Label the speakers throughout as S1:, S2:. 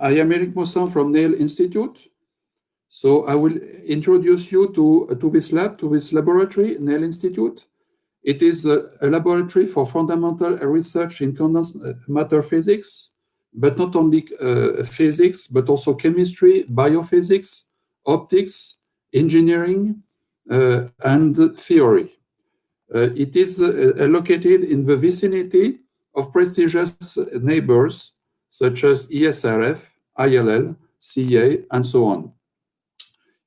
S1: I am Eric Mossang from Néel Institute. So I will introduce you to this lab, to this laboratory, Néel Institute. It is a laboratory for fundamental research in condensed matter physics, but not only physics, but also chemistry, biophysics, optics, engineering, and theory. It is located in the vicinity of prestigious neighbors such as ESRF, ILL, CA, and so on.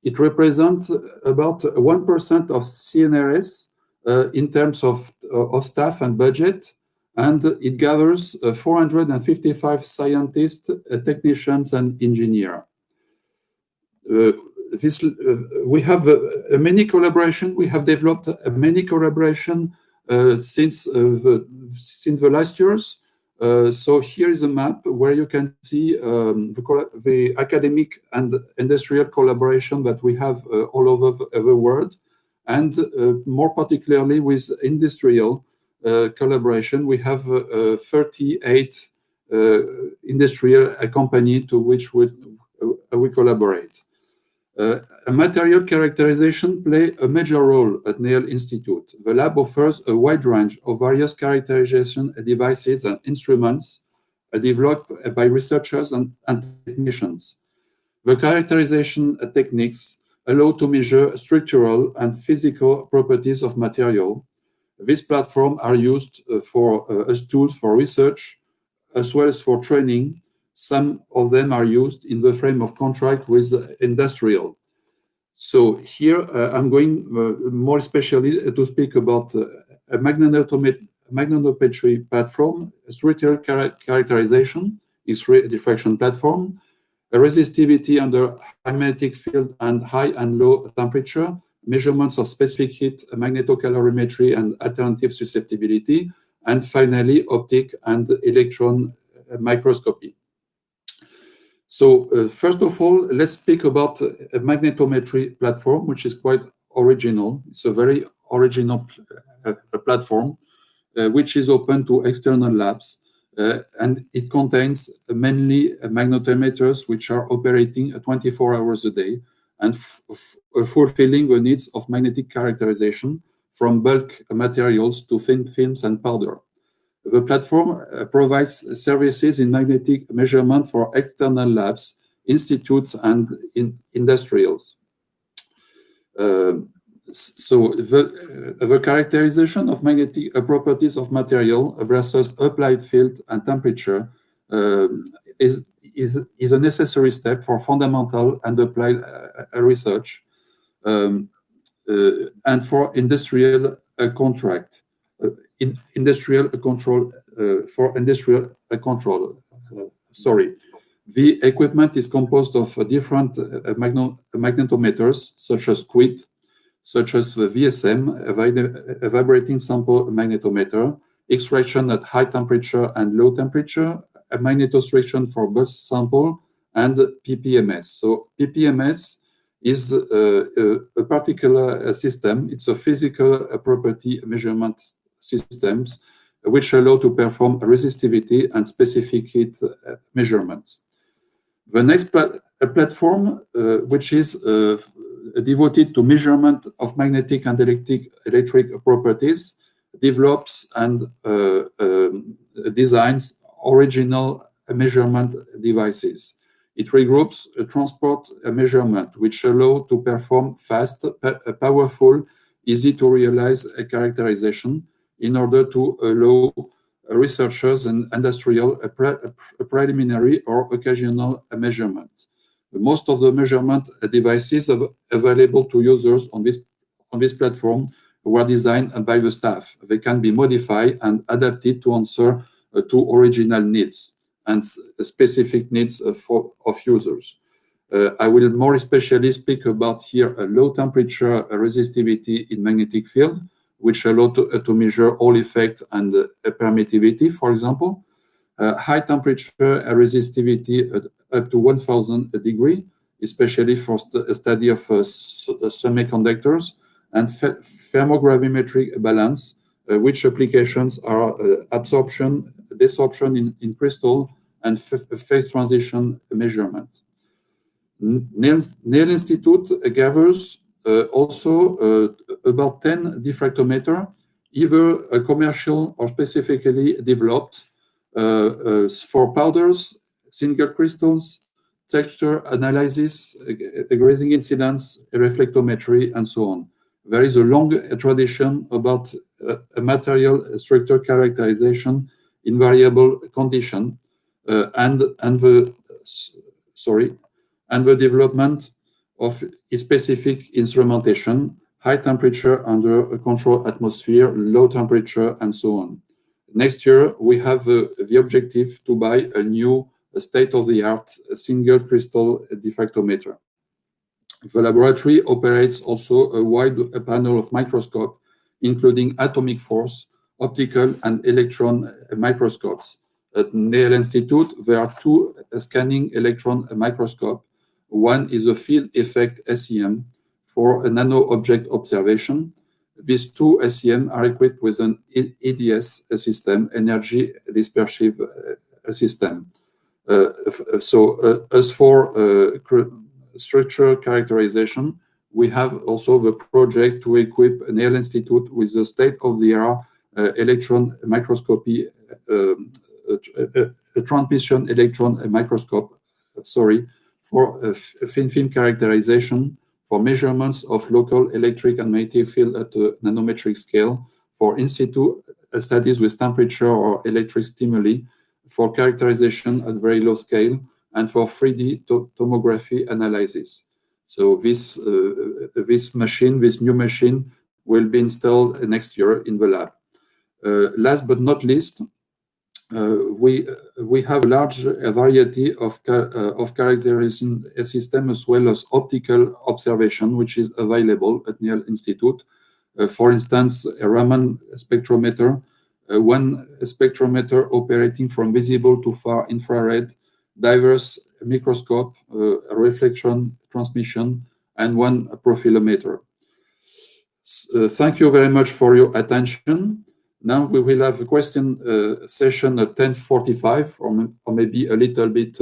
S1: It represents about 1% of CNRS in terms of staff and budget, and it gathers 455 scientists, technicians, and engineers. We have many collaboration. We have developed many collaboration since the last years. So here is a map where you can see the academic and industrial collaboration that we have all over the world, and more particularly with industrial collaboration. We have 38 industrial companies to which we collaborate. A material characterization plays a major role at Néel Institute. The lab offers a wide range of various characterization devices and instruments developed by researchers and technicians. The characterization techniques allow to measure structural and physical properties of material. These platforms are used as tools for research as well as for training. Some of them are used in the frame of contract with industrial. So here I'm going more especially to speak about a magnetometry platform, a structural characterization, X-ray diffraction platform, a resistivity under high magnetic field and high and low temperature, measurements of specific heat, magnetocalorimetry and alternative susceptibility, and finally optic and electron microscopy. So first of all, let's speak about a magnetometry platform, which is quite original. It's a very original platform, which is open to external labs, and it contains mainly magnetometers, which are operating 24 hours a day and fulfilling the needs of magnetic characterization from bulk materials to thin films and powder. The platform provides services in magnetic measurement for external labs, institutes, and industrials. So the characterization of magnetic properties of material versus applied field and temperature is a necessary step for fundamental and applied research and for industrial contract. Industrial control. The equipment is composed of different magnetometers, such as QUIT, such as the VSM, a vibrating sample magnetometer, extraction at high temperature and low temperature, a magnetostriction for bus sample, and PPMS. So PPMS is a particular system. It's a physical property measurement systems which allow to perform resistivity and specific heat measurements. The next platform, which is devoted to measurement of magnetic and electric properties, develops and designs original measurement devices. It regroups a transport measurement, which allow to perform fast, powerful, easy to realize characterization in order to allow researchers and industrial preliminary or occasional measurements. Most of the measurement devices available to users on this platform were designed by the staff. They can be modified and adapted to answer to original needs and specific needs of users. I will more especially speak about here a low temperature resistivity in magnetic field, which allow to measure all effect and permittivity, for example. High temperature resistivity up to 1000 degrees, especially for study of semiconductors, and thermogravimetric balance, which applications are absorption, desorption in crystal, and phase transition measurement. Néel Institute gathers also about 10 diffractometers, either commercial or specifically developed for powders, single crystals, texture analysis, grazing incidence, reflectometry, and so on. There is a long tradition about a material structure characterization in variable condition and the development of specific instrumentation, high temperature under a controlled atmosphere, low temperature, and so on. Next year, we have the objective to buy a new state-of-the-art single crystal diffractometer. The laboratory operates also a wide panel of microscopes, including atomic force, optical, and electron microscopes. At Néel Institute, there are two scanning electron microscopes. One is a field effect SEM for a nano-object observation. These two SEM are equipped with an EDS system, energy dispersive system. As for structure characterization, we have also the project to equip Néel Institute with the state-of-the-art electron microscopy, a transmission electron microscope, for thin film characterization, for measurements of local electric and magnetic field at a nanometric scale, for in situ studies with temperature or electric stimuli, for characterization at very low scale, and for 3D tomography analysis. So this new machine will be installed next year in the lab. Last but not least, we have a large variety of characterization systems as well as optical observation, which is available at Néel Institute. For instance, a Raman spectrometer, one spectrometer operating from visible to far infrared, diverse microscope, reflection transmission, and one profilometer. Thank you very much for your attention. Now we will have a question session at 10:45 or maybe a little bit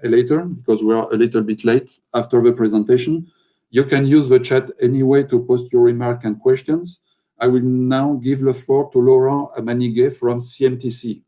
S1: later, because we are a little bit late after the presentation. You can use the chat anyway to post your remarks and questions. I will now give the floor to Laurent Maniguet from CMTC.